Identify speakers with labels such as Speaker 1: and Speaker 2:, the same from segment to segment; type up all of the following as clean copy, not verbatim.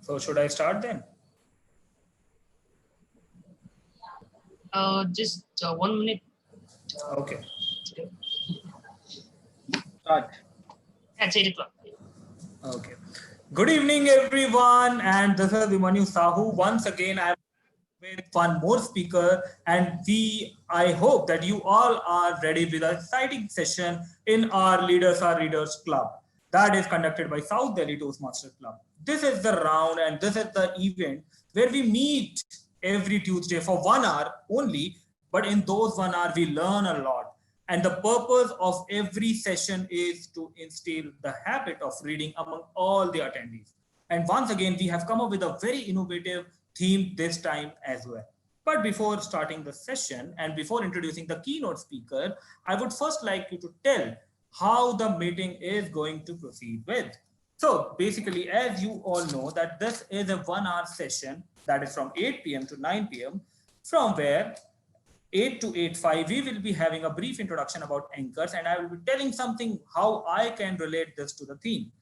Speaker 1: So should I start then?
Speaker 2: Just 1 minute.
Speaker 1: Okay.
Speaker 2: Start. At 8 o'clock.
Speaker 1: Okay. Good evening, everyone. And this is Vimanyu Sahu. Once again, I'm with one more speaker, and I hope that you all are ready with an exciting session in our Readers Club that is conducted by South Delhi Toastmaster Club. This is the round and this is the event where we meet every Tuesday for 1 hour only, but in those 1 hour we learn a lot. And the purpose of every session is to instill the habit of reading among all the attendees. And once again, we have come up with a very innovative theme this time as well. But before starting the session and before introducing the keynote speaker, I would first like you to tell how the meeting is going to proceed with. So basically, as you all know, that this is a 1 hour session that is from 8 p.m. to 9 p.m. from where 8 to 8:05, we will be having a brief introduction about anchors, and I will be telling something how I can relate this to the theme.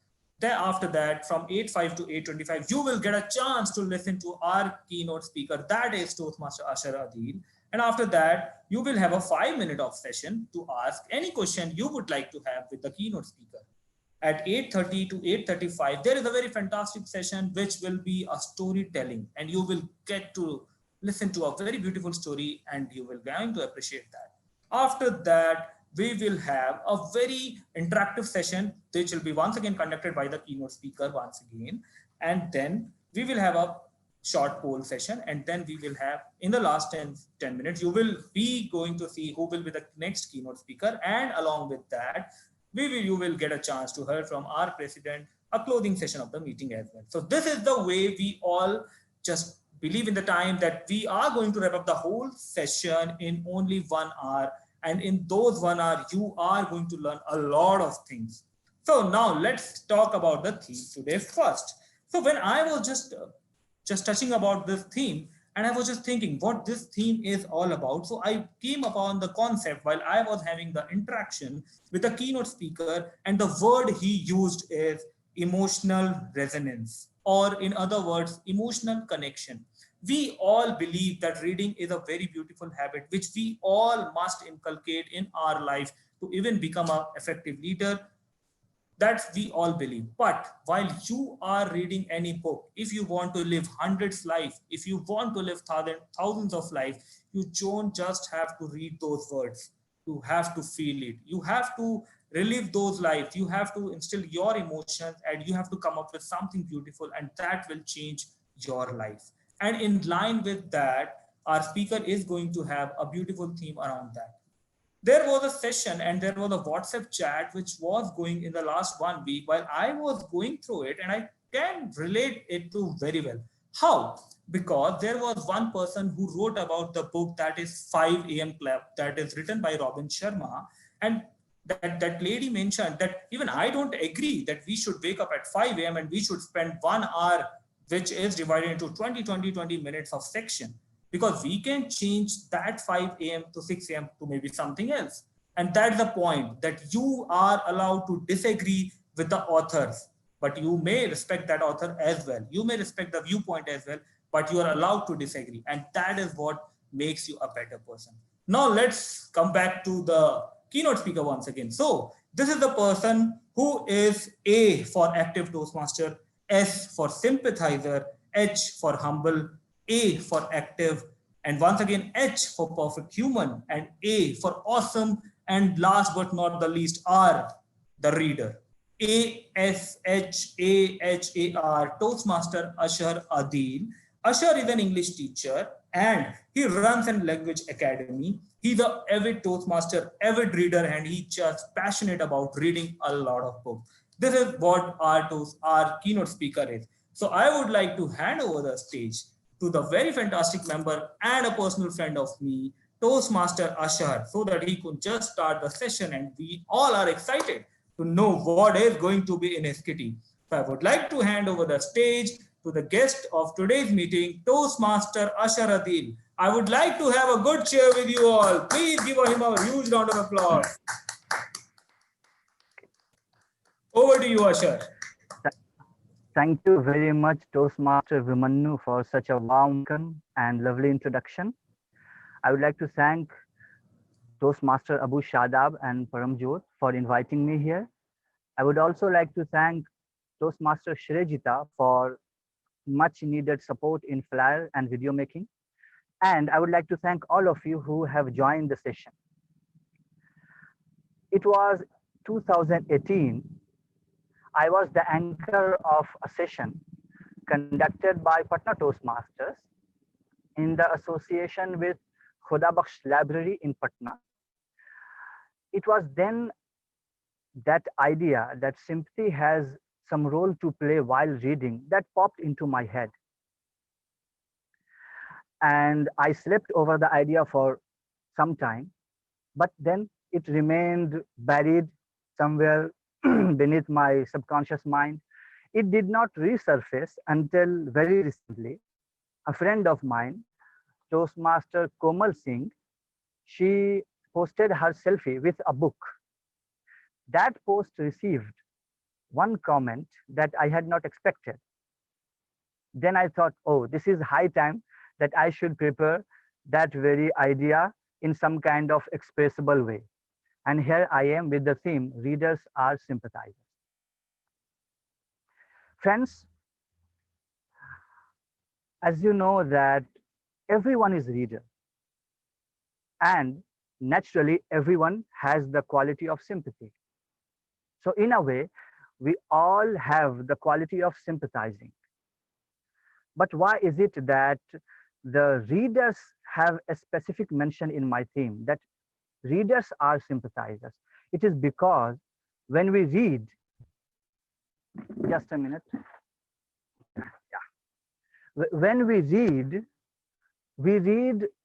Speaker 1: Then after that, from 8:05 to 8:25, you will get a chance to listen to our keynote speaker, that is Toastmaster Ashahar Adeel. And after that, you will have a 5 minute of session to ask any question you would like to have with the keynote speaker. At 8:30 to 8:35, there is a very fantastic session which will be a storytelling, and you will get to listen to a very beautiful story and you will going to appreciate that. After that, we will have a very interactive session which will be once again conducted by the keynote speaker once again. And then we will have a short poll session, and then we will have in the last 10 minutes, you will be going to see who will be the next keynote speaker. And along with that, you will get a chance to hear from our president, a closing session of the meeting as well. So this is the way we all just believe in the time that we are going to wrap up the whole session in only 1 hour. And in those 1 hour, you are going to learn a lot of things. So now let's talk about the theme today first. So when I was just touching about this theme, and I was just thinking what this theme is all about. So I came upon the concept while I was having the interaction with the keynote speaker, and the word he used is emotional resonance, or in other words, emotional connection. We all believe that reading is a very beautiful habit, which we all must inculcate in our life to even become an effective leader. That's we all believe. But while you are reading any book, if you want to live hundreds life, if you want to live thousands of life, you don't just have to read those words. You have to feel it. You have to relive those lives. You have to instill your emotions, and you have to come up with something beautiful, and that will change your life. And in line with that, our speaker is going to have a beautiful theme around that. There was a session and there was a WhatsApp chat which was going in the last 1 week while I was going through it, and I can relate it to very well. How? Because there was one person who wrote about the book that is 5 a.m. Club, that is written by Robin Sharma. And that lady mentioned that even I don't agree that we should wake up at 5 a.m. and we should spend 1 hour, which is divided into 20 minutes of section, because we can change that 5 a.m. to 6 a.m. to maybe something else. And that's the point, that you are allowed to disagree with the authors, but you may respect that author as well. You may respect the viewpoint as well, but you are allowed to disagree. And that is what makes you a better person. Now let's come back to the keynote speaker once again. So this is the person who is A for active Toastmaster, S for sympathizer, H for humble, A for active, and once again H for perfect human, and A for awesome, and last but not the least R, the reader. ASHAHAR, Toastmaster Ashahar Adeel. Ashahar is an English teacher and he runs a language academy. He's an avid Toastmaster, avid reader, and he's just passionate about reading a lot of books. This is what our keynote speaker is. So I would like to hand over the stage to the very fantastic member and a personal friend of me, Toastmaster Ashahar, so that he could just start the session, and we all are excited to know what is going to be in his kitty. So I would like to hand over the stage to the guest of today's meeting, Toastmaster Ashahar Adeel. I would like to have a good cheer with you all. Please give him a huge round of applause. Over to you, Ashahar.
Speaker 3: Thank you very much, Toastmaster Vimannu, for such a warm welcome and lovely introduction. I would like to thank Toastmaster Abu Shadab and Paramjot for inviting me here. I would also like to thank Toastmaster Shrejita for much needed support in flyer and video making. And I would like to thank all of you who have joined the session. It was 2018. I was the anchor of a session conducted by Patna Toastmasters in the association with Khuda Bakhsh Library in Patna. It was then that idea that sympathy has some role to play while reading that popped into my head. And I slept over the idea for some time, but then it remained buried somewhere beneath my subconscious mind. It did not resurface until very recently. A friend of mine, Toastmaster Komal Singh, she posted her selfie with a book. That post received one comment that I had not expected. Then I thought, oh, this is high time that I should prepare that very idea in some kind of expressible way. And here I am with the theme, readers are sympathizers. Friends, as you know that everyone is reader, and naturally everyone has the quality of sympathy. So in a way, we all have the quality of sympathizing. But why is it that the readers have a specific mention in my theme, that readers are sympathizers? It is because when we read, just a minute. Yeah. When we read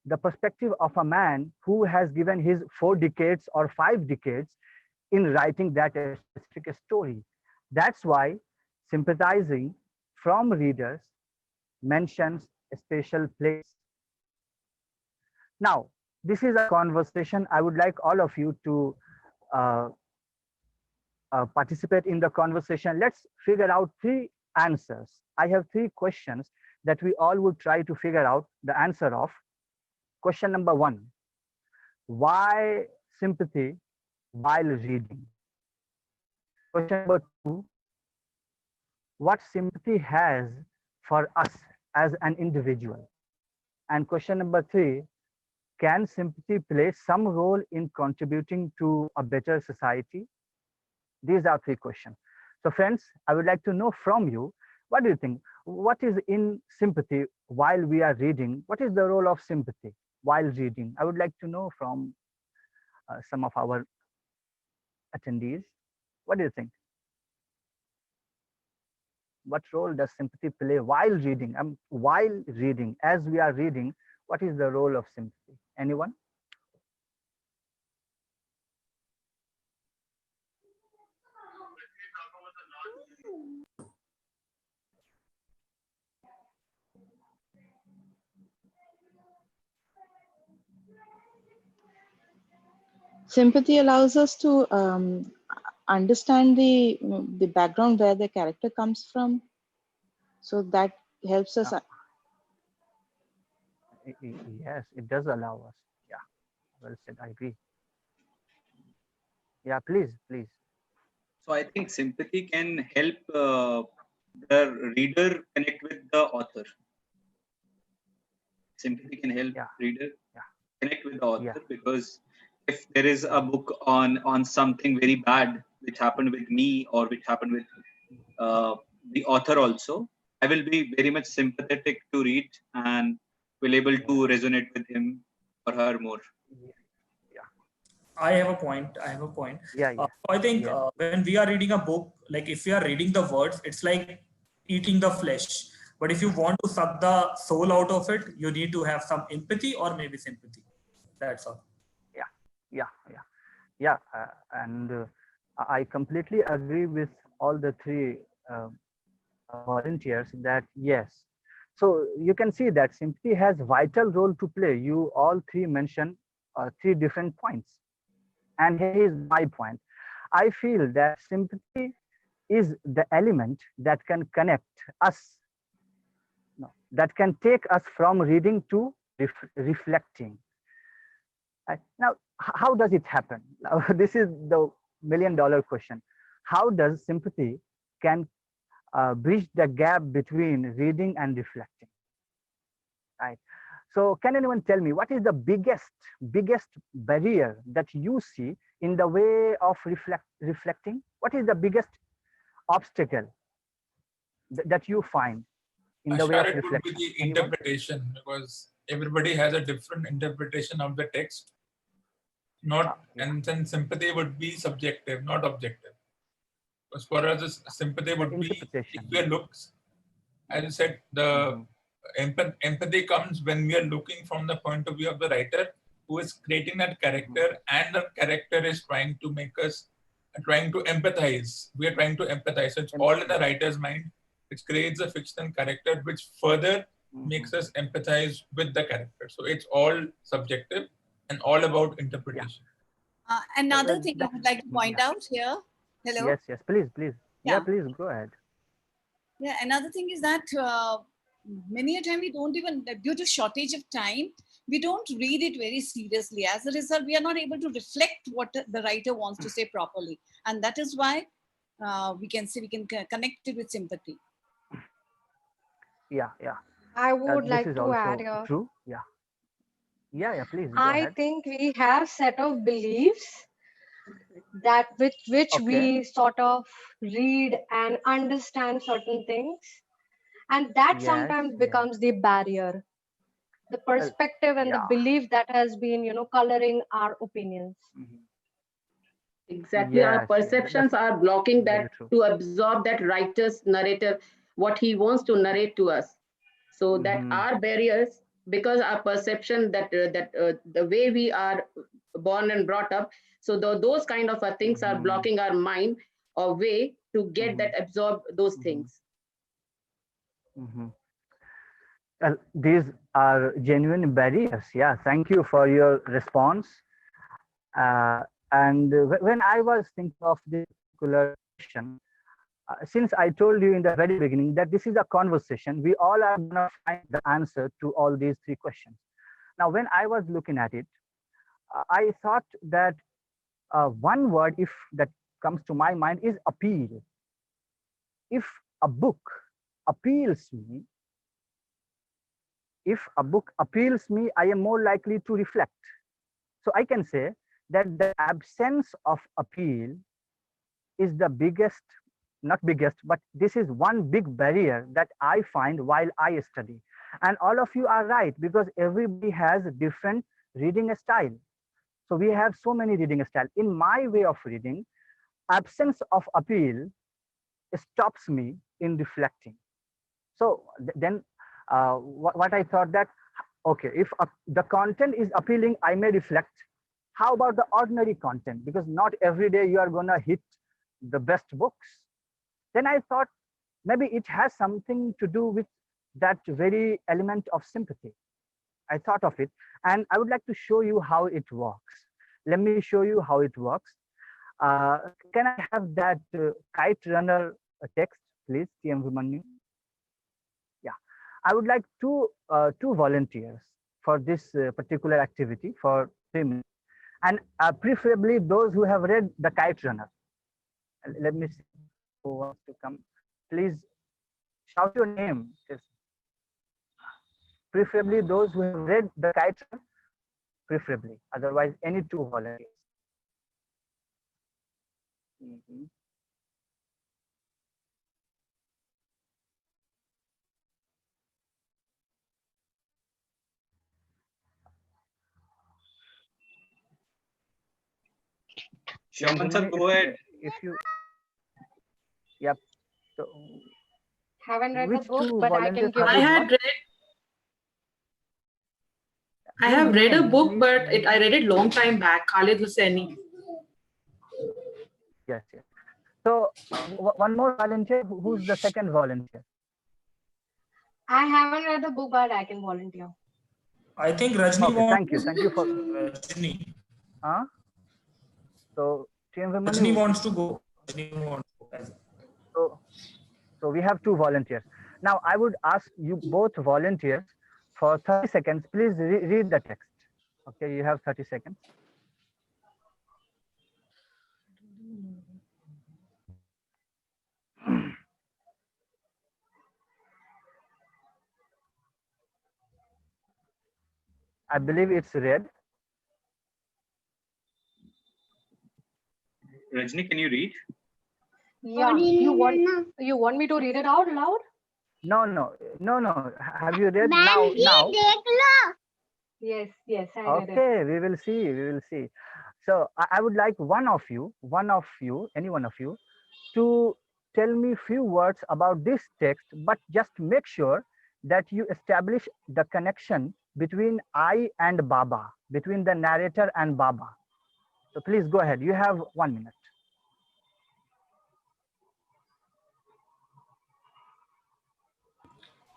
Speaker 3: the perspective of a man who has given his 4 decades or 5 decades in writing that specific story. That's why sympathizing from readers mentions a special place. Now, this is a conversation. I would like all of you to participate in the conversation. Let's figure out 3 answers. I have 3 questions that we all would try to figure out the answer of. Question number 1, why sympathy while reading? Question number 2, what sympathy has for us as an individual? And question number 3, can sympathy play some role in contributing to a better society? These are 3 questions. So friends, I would like to know from you, what do you think? What is in sympathy while we are reading? What is the role of sympathy while reading? I would like to know from some of our attendees. What do you think? What role does sympathy play while reading? While reading, as we are reading, what is the role of sympathy? Anyone?
Speaker 4: Sympathy allows us to understand the background where the character comes from. So that helps us.
Speaker 3: Yes, it does allow us. Yeah, well said. I agree. Yeah, please.
Speaker 5: So I think sympathy can help the reader connect with the author. Sympathy can help reader connect with the author, because if there is a book on something very bad which happened with me or which happened with the author also, I will be very much sympathetic to read and will able to resonate with him or her more.
Speaker 1: I have a point. I think when we are reading a book, like if we are reading the words, it's like eating the flesh. But if you want to suck the soul out of it, you need to have some empathy or maybe sympathy. That's all.
Speaker 3: Yeah. And I completely agree with all the 3 volunteers that yes. So you can see that sympathy has vital role to play. You all 3 mentioned 3 different points. And here is my point. I feel that sympathy is the element that can connect us, no, that can take us from reading to reflecting. Now, how does it happen? Now, this is the million-dollar question. How does sympathy can bridge the gap between reading and reflecting? Right. So, can anyone tell me what is the biggest barrier that you see in the way of reflecting? What is the biggest obstacle that you find in the way of
Speaker 6: Ashahar, it would
Speaker 3: reflection?
Speaker 6: be the
Speaker 3: Anyone?
Speaker 6: interpretation, because everybody has a different interpretation of the text. And then sympathy would be subjective, not objective. Because for us, sympathy would be, if we look, as I said, the empathy comes when we are looking from the point of view of the writer who is creating that character, and the character is trying to make us, trying to empathize. We are trying to empathize. So it's all in the writer's mind, which creates a fictional character, which further makes us empathize with the character. So it's all subjective and all about interpretation.
Speaker 7: Another thing I would like to point out here. Hello?
Speaker 3: Yes, please. Yeah, please go ahead.
Speaker 7: Yeah, another thing is that many a time we don't even, due to shortage of time, we don't read it very seriously. As a result, we are not able to reflect what the writer wants to say properly. And that is why we can say we can connect it with sympathy.
Speaker 3: Yeah.
Speaker 8: I would like to add
Speaker 3: here. True. Yeah, please go
Speaker 8: I
Speaker 3: ahead.
Speaker 8: think we have set of beliefs that with which we sort of read and understand certain things, and that sometimes becomes the barrier, the perspective and the belief that has been, coloring our opinions.
Speaker 9: Exactly. Our perceptions are blocking that to absorb that writer's narrative, what he wants to narrate to us. So that our barriers, because our perception that the way we are born and brought up, so those kind of things are blocking our mind or way to get that absorb those things.
Speaker 3: These are genuine barriers. Yeah, thank you for your response. And when I was thinking of this particular question, since I told you in the very beginning that this is a conversation, we all are going to find the answer to all these three questions. Now, when I was looking at it, I thought that one word, if that comes to my mind, is appeal. If a book appeals me, I am more likely to reflect. So I can say that the absence of appeal is the biggest, not biggest, but this is one big barrier that I find while I study. And all of you are right, because everybody has a different reading style. So we have so many reading styles. In my way of reading, absence of appeal stops me in reflecting. So then what I thought that, okay, if the content is appealing, I may reflect. How about the ordinary content? Because not every day you are going to hit the best books. Then I thought maybe it has something to do with that very element of sympathy. I thought of it, and I would like to show you how it works. Let me show you how it works. Can I have that kite runner text, please, TM Vimanyu? Yeah, I would like two volunteers for this particular activity for 3 minutes, and preferably those who have read the Kite Runner. Let me see who wants to come. Please shout your name. Yes. Preferably those who have read the Kite Runner, preferably. Otherwise, any two volunteers.
Speaker 5: Shaman sir, go ahead.
Speaker 3: If you, yep. So,
Speaker 8: haven't read the book, but I can give.
Speaker 10: I have read a book, but I read it long time back. Khalid Hussaini.
Speaker 3: Yes. So one more volunteer. Who's the second volunteer?
Speaker 8: I haven't read the book, but I can volunteer.
Speaker 1: I think Rajni
Speaker 3: wants. Thank you for
Speaker 1: Rajni.
Speaker 3: So
Speaker 1: Rajni wants to go. Rajni wants to go.
Speaker 3: So we have 2 volunteers. Now I would ask you both volunteers for 30 seconds. Please read the text. Okay, you have 30 seconds. I believe it's red.
Speaker 5: Rajni, can you read?
Speaker 8: Yeah, you want me to read it out loud?
Speaker 3: No. Have you read now?
Speaker 8: Yes, I read it.
Speaker 3: Okay, we will see. So I would like one of you, any one of you, to tell me few words about this text, but just make sure that you establish the connection between I and Baba, between the narrator and Baba. So please go ahead. You have 1 minute.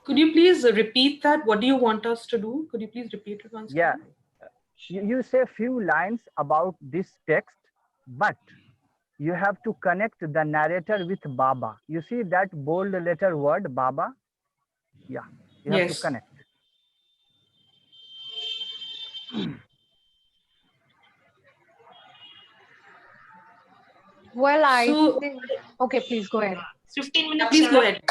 Speaker 10: Could you please repeat that? What do you want us to do? Could you please repeat it once
Speaker 3: Yeah,
Speaker 10: again?
Speaker 3: you say few lines about this text, but you have to connect the narrator with Baba. You see that bold letter word, Baba? Yeah, you have to connect.
Speaker 8: Well, I think, okay, please go ahead.
Speaker 2: 15 minutes.
Speaker 10: Please go ahead.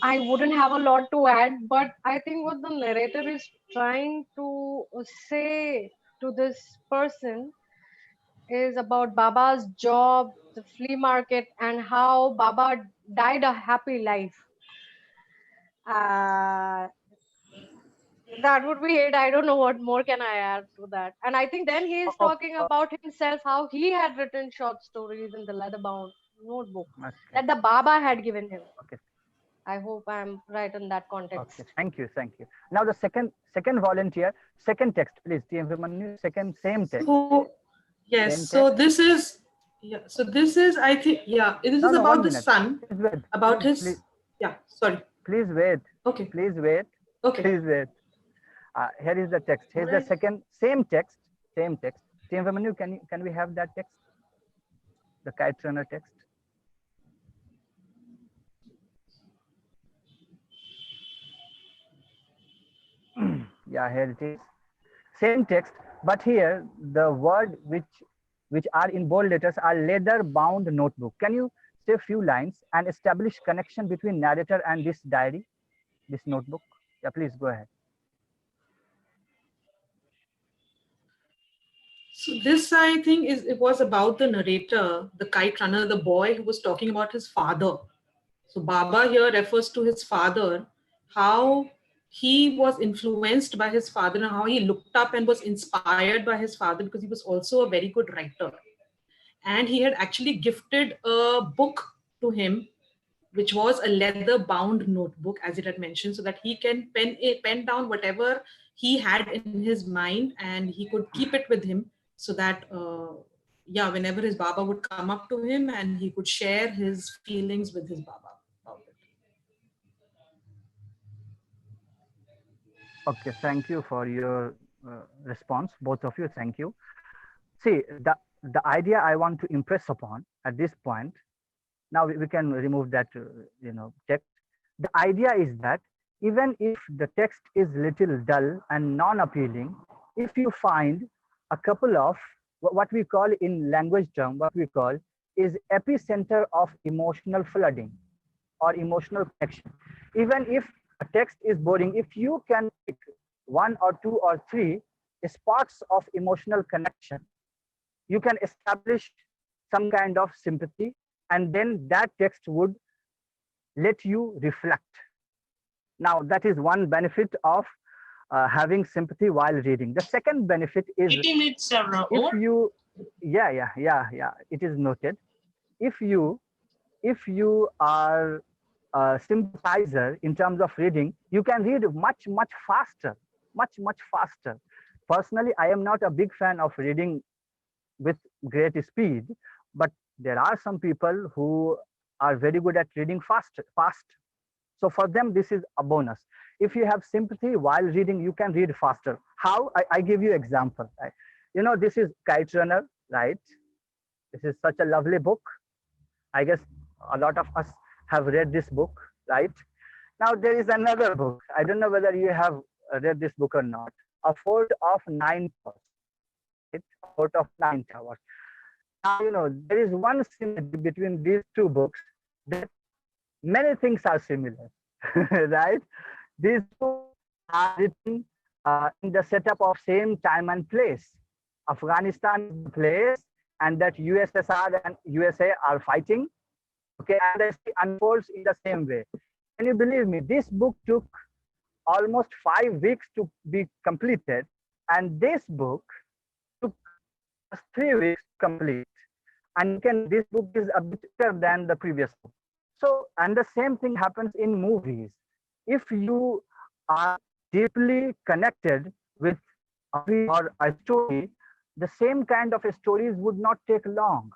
Speaker 8: I wouldn't have a lot to add, but I think what the narrator is trying to say to this person is about Baba's job, the flea market, and how Baba died a happy life. That would be it. I don't know what more can I add to that. And I think then he is talking about himself, how he had written short stories in the leather-bound notebook that the Baba had given him.
Speaker 3: Okay.
Speaker 8: I hope I'm right in that context.
Speaker 3: Okay, thank you. Now the second volunteer, second text, please. Same text.
Speaker 10: Yes.
Speaker 3: Same
Speaker 10: So
Speaker 3: text.
Speaker 10: this is So this is, I think, this is about the son. About his. Yeah. Sorry.
Speaker 3: Please wait.
Speaker 10: Okay.
Speaker 3: Please wait.
Speaker 10: Okay.
Speaker 3: Please wait. Here is the text. Here's the second, same text. Team Manu, can we have that text? The kite runner text. Yeah, here it is. Same text, but here the word which are in bold letters are leather bound notebook. Can you say a few lines and establish connection between narrator and this diary, this notebook? Yeah, please go ahead.
Speaker 10: So this, I think, it was about the narrator, the kite runner, the boy who was talking about his father. So Baba here refers to his father, how he was influenced by his father and how he looked up and was inspired by his father because he was also a very good writer. And he had actually gifted a book to him, which was a leather bound notebook, as it had mentioned, so that he can pen down whatever he had in his mind and he could keep it with him so that, whenever his Baba would come up to him and he could share his feelings with his Baba.
Speaker 3: Okay, thank you for your response, both of you. Thank you. See, the idea I want to impress upon at this point, now we can remove that text. The idea is that even if the text is little dull and non-appealing, if you find a couple of what we call in language term, what we call is epicenter of emotional flooding or emotional connection. Even if a text is boring, if you can pick 1 or 2 or 3 spots of emotional connection, you can establish some kind of sympathy, and then that text would let you reflect. Now, that is one benefit of having sympathy while reading. The second benefit is
Speaker 2: 18 minutes
Speaker 3: if you, it is noted. If you are a sympathizer in terms of reading, you can read much faster. Personally, I am not a big fan of reading with great speed, but there are some people who are very good at reading fast. So for them, this is a bonus. If you have sympathy while reading, you can read faster. How? I give you example. This is Kite Runner, right? This is such a lovely book. I guess A lot of us have read this book, right? Now there is another book. I don't know whether you have read this book or not. A Fort of Nine Towers. It's A Fort of Nine Towers. Now, there is one similarity between these two books, that many things are similar, right? These books are written in the setup of same time and place. Afghanistan is the place, and that USSR and USA are fighting. Okay, and the story unfolds in the same way. Can you believe me? This book took almost 5 weeks to be completed, and this book took us 3 weeks to complete. And again, this book is a bit better than the previous book. So, and the same thing happens in movies. If you are deeply connected with a movie or a story, the same kind of stories would not take long.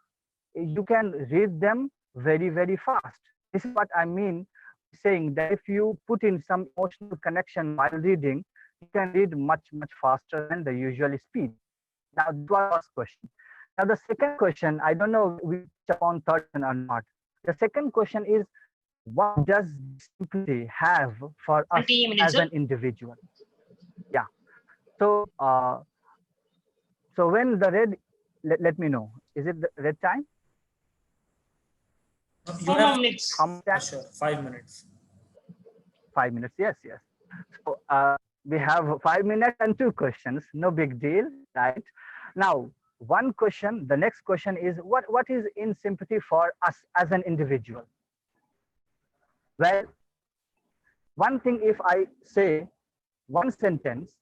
Speaker 3: You can read them very, very fast. This is what I mean saying that if you put in some emotional connection while reading, you can read much, much faster than the usual speed. Now, that was the first question. Now, the second question, I don't know we touch upon third one or not. The second question is, what does simplicity have for us as an individual? Yeah. So, so when the red, let me know. Is it the red time?
Speaker 1: You have
Speaker 2: minutes.
Speaker 3: How much time?
Speaker 1: Sure, 5 minutes.
Speaker 3: 5 minutes. Yes, yes. So we have 5 minutes and 2 questions. No big deal, right? Now, one question. The next question is, what is in sympathy for us as an individual? Well, one thing, if I say one sentence,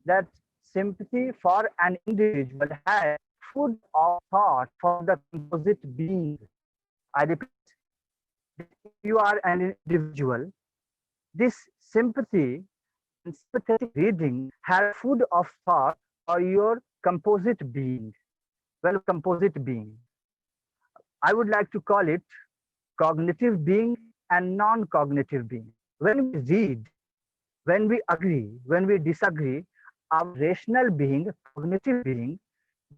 Speaker 3: that sympathy for an individual has food of thought for the composite being. I repeat, if you are an individual, this sympathy and sympathetic reading have food of thought for your composite being. Well, composite being. I would like to call it cognitive being and non-cognitive being. When we read, when we agree, when we disagree, our rational being, cognitive being,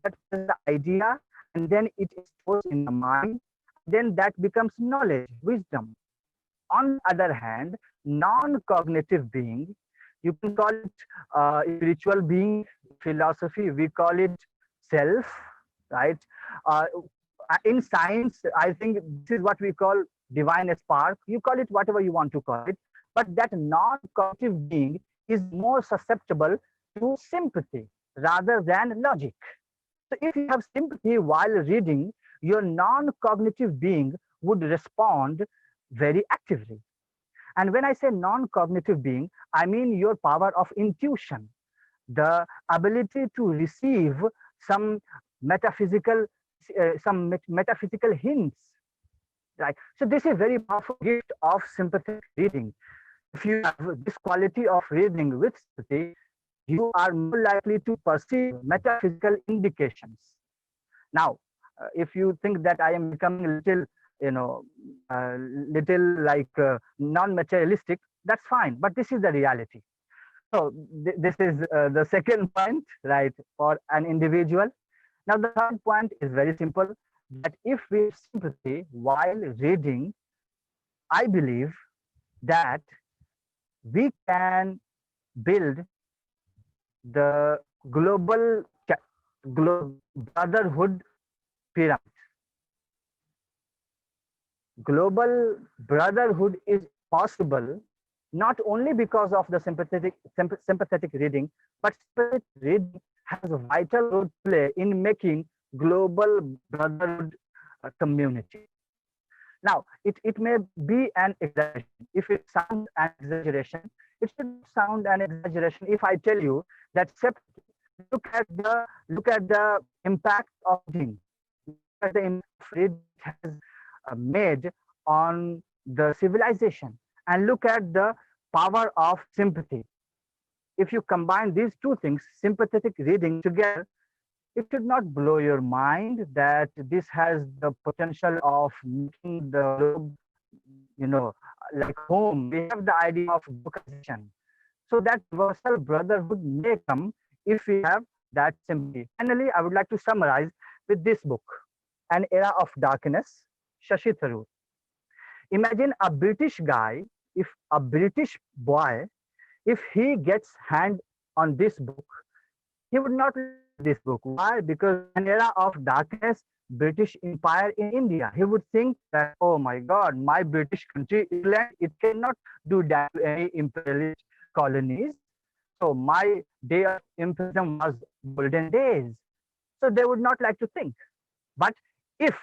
Speaker 3: that is the idea, and then it stores in the mind, then that becomes knowledge, wisdom. On the other hand, non-cognitive being, you can call it spiritual being, philosophy, we call it self, right? In science, I think this is what we call divine spark. You call it whatever you want to call it, but that non-cognitive being is more susceptible to sympathy rather than logic. So if you have sympathy while reading, your non-cognitive being would respond very actively. And when I say non-cognitive being, I mean your power of intuition, the ability to receive some metaphysical hints, right? So this is a very powerful gift of sympathetic reading. If you have this quality of reading with sympathy, you are more likely to perceive metaphysical indications. Now, if you think that I am becoming a little, little like non-materialistic, that's fine. But this is the reality. So this is the second point, right, for an individual. Now, the third point is very simple, that if we have sympathy while reading, I believe that we can build the global brotherhood pyramid. Global brotherhood is possible not only because of the sympathetic reading, but sympathetic reading has a vital role to play in making global brotherhood community. Now, it may be an exaggeration. If it sounds an exaggeration, it should sound an exaggeration if I tell you that look at the impact of reading, that the impact it has made on the civilization, and look at the power of sympathy. If you combine these two things, sympathetic reading together, it should not blow your mind that this has the potential of making the globe, like home. We have the idea of globalization. So that universal brotherhood may come if we have that sympathy. Finally, I would like to summarize with this book, An Era of Darkness, Shashi Tharoor. Imagine a British guy, if a British boy, if he gets hand on this book, he would not like this book. Why? Because an era of darkness, British Empire in India. He would think that, oh my God, my British country, England, it cannot do that to any imperialist colonies. So my day of imperialism was golden days. So they would not like to think. But if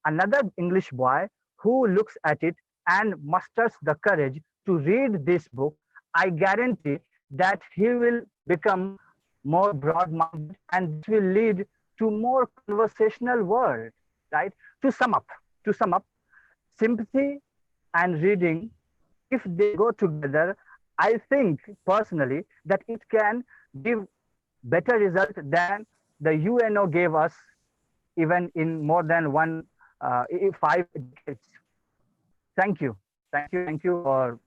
Speaker 3: another English boy who looks at it and musters the courage to read this book, I guarantee that he will become more broad-minded, and this will lead to more conversational world, right? To sum up, sympathy and reading, if they go together, I think personally that it can give better result than the UNO gave us, even in more than 5 decades. Thank you. Thank you for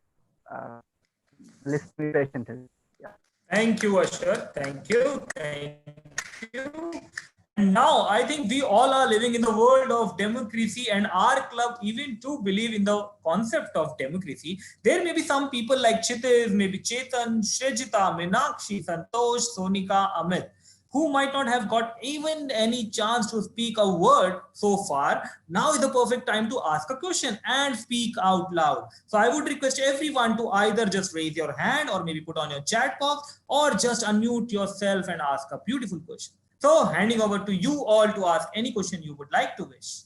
Speaker 3: listening patiently. Yeah.
Speaker 1: Thank you, Ashar. Thank you. And now I think we all are living in the world of democracy, and our club even too believe in the concept of democracy. There may be some people like Chitir, maybe Chetan, Shrejita, Meenakshi, Santosh, Sonika, Amit, who might not have got even any chance to speak a word so far. Now is the perfect time to ask a question and speak out loud. So I would request everyone to either just raise your hand or maybe put on your chat box or just unmute yourself and ask a beautiful question. So handing over to you all to ask any question you would like to wish.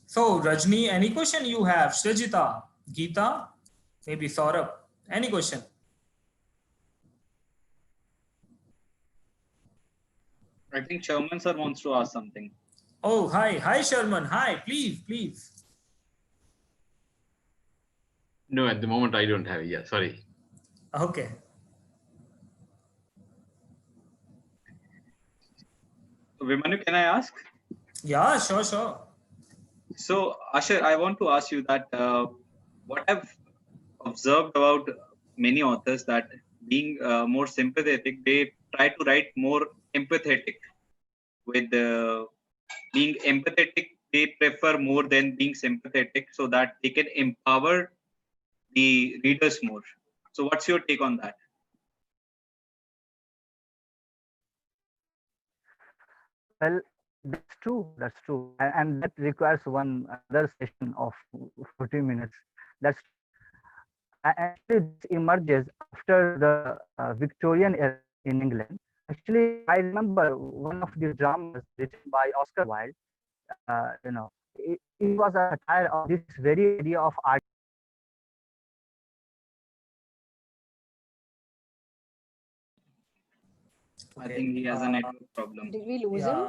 Speaker 1: So Rajni, any question you have? Shrejita, Geeta, maybe Saurabh, any question?
Speaker 5: I think Sherman sir wants to ask something.
Speaker 1: Oh, hi Sherman, hi, please.
Speaker 11: No, at the moment I don't have it. Yeah, sorry.
Speaker 1: Okay.
Speaker 5: Vimanu, can I ask?
Speaker 1: Yeah, sure.
Speaker 5: So, Ashar, I want to ask you that what I've observed about many authors, that being more sympathetic, they try to write more empathetic. With being empathetic, they prefer more than being sympathetic, so that they can empower the readers more. So what's your take on that?
Speaker 3: Well, that's true, and that requires one other session of 40 minutes. That's actually this emerges after the Victorian era in England. Actually, I remember one of the dramas written by Oscar Wilde. It was a satire of this very idea of art.
Speaker 5: I think he has a network problem.
Speaker 8: Did we lose him?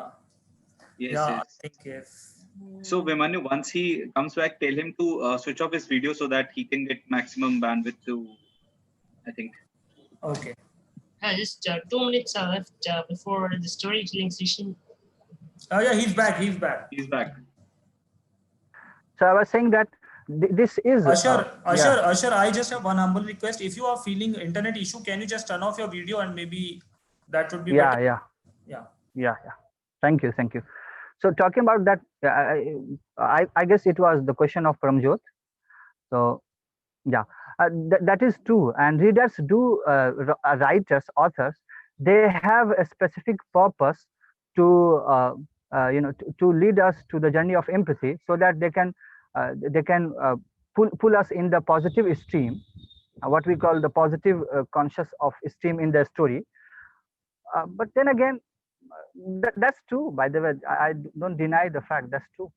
Speaker 5: Yes.
Speaker 1: I think yes.
Speaker 5: So Vimanu, once he comes back, tell him to switch off his video so that he can get maximum bandwidth to, I think.
Speaker 1: Okay.
Speaker 2: Just 2 minutes are left before the storytelling session.
Speaker 1: Oh yeah, he's back.
Speaker 3: So I was saying that this is
Speaker 1: Ashar, I just have one humble request. If you are feeling internet issue, can you just turn off your video and maybe that would be better?
Speaker 3: Yeah. Thank you. So talking about that, I guess it was the question of Paramjot. So yeah, that is true. And readers do, writers, authors, they have a specific purpose to to lead us to the journey of empathy, so that they can pull us in the positive stream, what we call the positive conscious of stream in the story. But then again, that's true. By the way, I don't deny the fact that's true.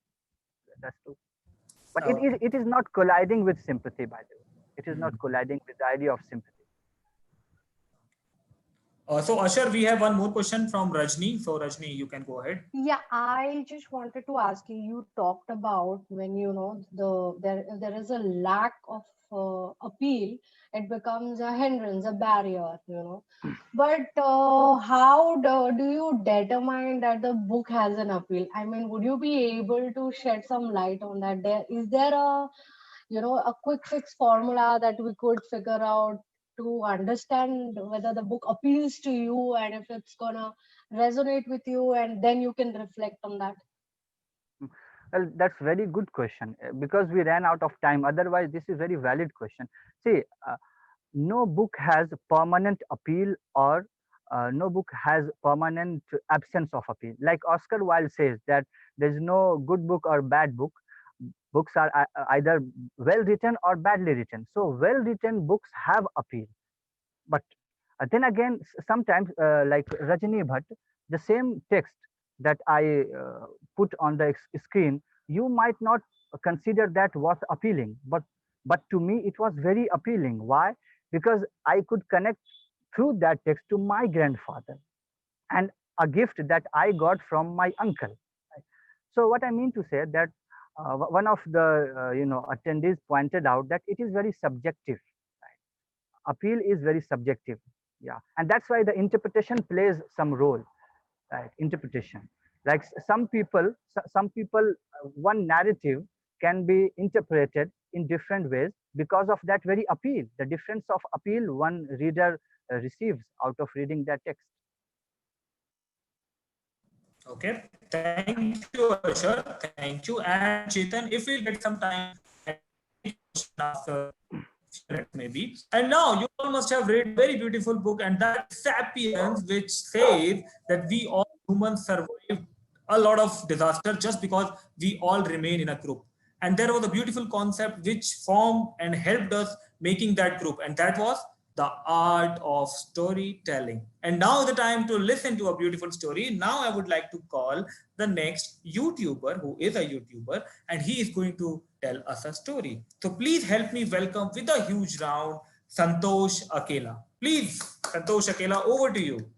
Speaker 3: But it is not colliding with sympathy. By the way, it is not colliding with the idea of sympathy.
Speaker 1: So Ashar, we have one more question from Rajni. So Rajni, you can go ahead.
Speaker 8: Yeah, I just wanted to ask you. You talked about when there is a lack of appeal, it becomes a hindrance, a barrier. But how do you determine that the book has an appeal? I mean, would you be able to shed some light on that? Is there a a quick fix formula that we could figure out to understand whether the book appeals to you and if it's gonna resonate with you, and then you can reflect on that?
Speaker 3: Well, that's very good question because we ran out of time. Otherwise, this is very valid question. See, no book has permanent appeal or no book has permanent absence of appeal. Like Oscar Wilde says that there's no good book or bad book. Books are either well written or badly written. So well written books have appeal. But then again, sometimes like Rajani Bhatt, the same text that I put on the screen, you might not consider that was appealing, but to me it was very appealing. Why? Because I could connect through that text to my grandfather and a gift that I got from my uncle. So what I mean to say that one of the attendees pointed out that it is very subjective. Appeal is very subjective, yeah, and that's why the interpretation plays some role, right? Interpretation, like some people one narrative can be interpreted in different ways because of that very appeal, the difference of appeal one reader receives out of reading that text.
Speaker 1: Okay, thank you, Ashar. Thank you. And Chetan, if we'll get some time, after maybe. And now you all must have read a very beautiful book, and that Sapiens, which says that we all humans survived a lot of disaster just because we all remain in a group. And there was a beautiful concept which formed and helped us making that group, and that was the art of storytelling. And now the time to listen to a beautiful story. Now I would like to call the next YouTuber who is a YouTuber, and he is going to tell us a story. So please help me welcome with a huge round Santosh Akela. Please, Santosh Akela, over to you.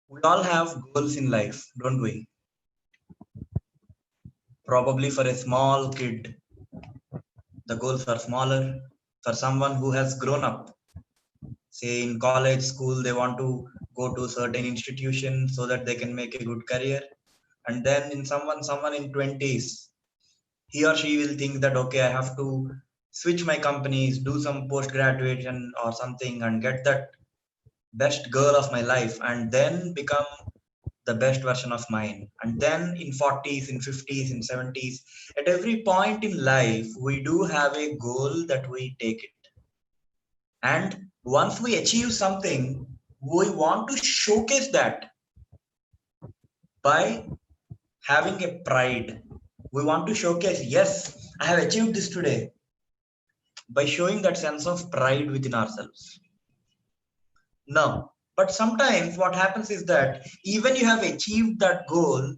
Speaker 12: We all have goals in life, don't we? Probably for a small kid, the goals are smaller. For someone who has grown up, say in college, school, they want to go to certain institution so that they can make a good career. And then in someone in 20s, he or she will think that, okay, I have to switch my companies, do some post-graduation or something and get that best girl of my life and then become the best version of mine. And then in 40s, in 50s, in 70s, at every point in life, we do have a goal that we take it. And once we achieve something, we want to showcase that by having a pride. We want to showcase, yes, I have achieved this today, by showing that sense of pride within ourselves. No, but sometimes what happens is that even you have achieved that goal,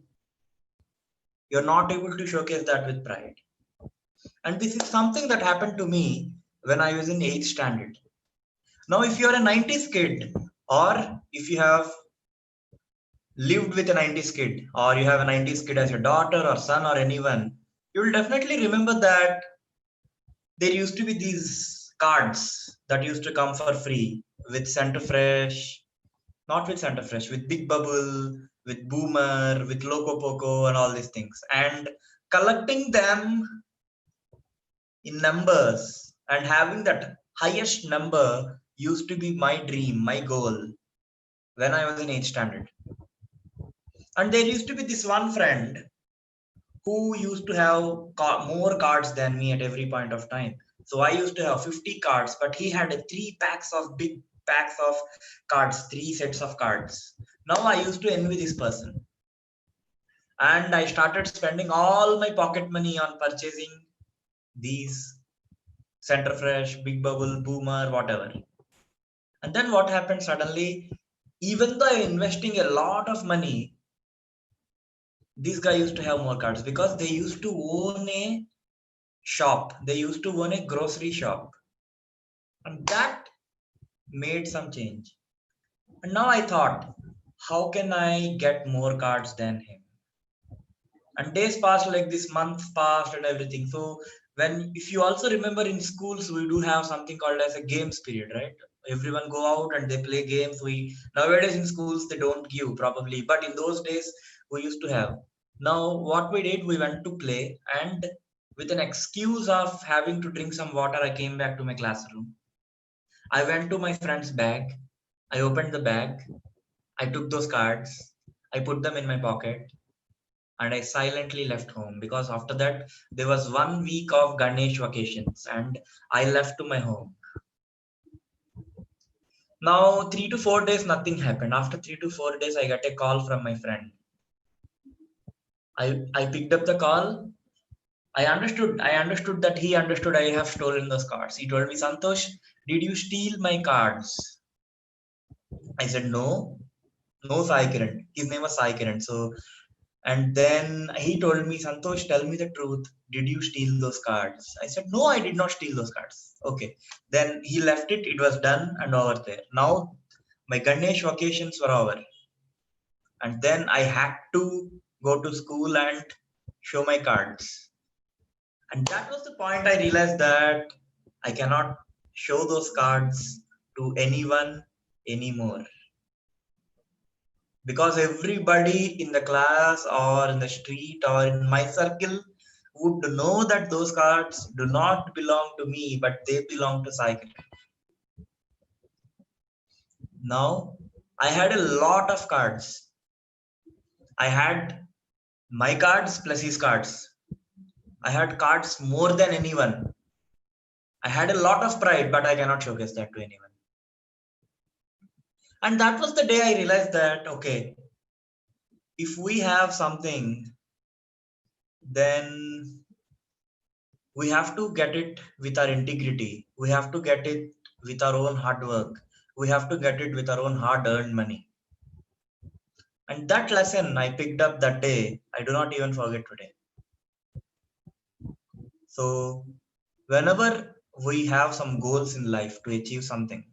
Speaker 12: you're not able to showcase that with pride. And this is something that happened to me when I was in 8th standard. Now, if you're a 90s kid, or if you have lived with a 90s kid, or you have a 90s kid as your daughter or son or anyone, you will definitely remember that there used to be these cards that used to come for free with Center Fresh, not with Center Fresh, with Big Bubble, with Boomer, with Loco Poco and all these things. And collecting them in numbers and having that highest number used to be my dream, my goal when I was in 8th standard. And there used to be this one friend who used to have more cards than me at every point of time. So I used to have 50 cards, but he had 3 packs of big packs of cards, 3 sets of cards. Now I used to envy this person. And I started spending all my pocket money on purchasing these Center Fresh, Big Bubble, Boomer, whatever. And then what happened suddenly, even though I'm investing a lot of money, this guy used to have more cards because they used to own a shop. They used to own a grocery shop. And that made some change. And now I thought, how can I get more cards than him? And days passed like this, months passed and everything. So if you also remember in schools, we do have something called as a games period, right? Everyone go out and they play games. We nowadays in schools they don't give probably, but in those days we used to have. Now what we did, we went to play, and with an excuse of having to drink some water, I came back to my classroom. I went to my friend's bag. I opened the bag. I took those cards. I put them in my pocket, and I silently left home, because after that there was 1 week of Ganesh vacations and I left to my home. Now 3 to 4 days nothing happened. After 3 to 4 days I got a call from my friend. I picked up the call. I understood that he understood I have stolen those cards. He told me, Santosh, did you steal my cards? I said no, Sai Kiran. His name was Sai Kiran. So, and then he told me, Santosh, tell me the truth. Did you steal those cards? I said, no, I did not steal those cards. Okay. Then he left it. It was done and over there. Now my Ganesh vacations were over. And then I had to go to school and show my cards. And that was the point I realized that I cannot show those cards to anyone anymore. Because everybody in the class or in the street or in my circle would know that those cards do not belong to me, but they belong to Sai Kiran. Now, I had a lot of cards. I had my cards plus his cards. I had cards more than anyone. I had a lot of pride, but I cannot showcase that to anyone. And that was the day I realized that, okay, if we have something, then we have to get it with our integrity. We have to get it with our own hard work. We have to get it with our own hard-earned money. And that lesson I picked up that day, I do not even forget today. So whenever we have some goals in life to achieve something,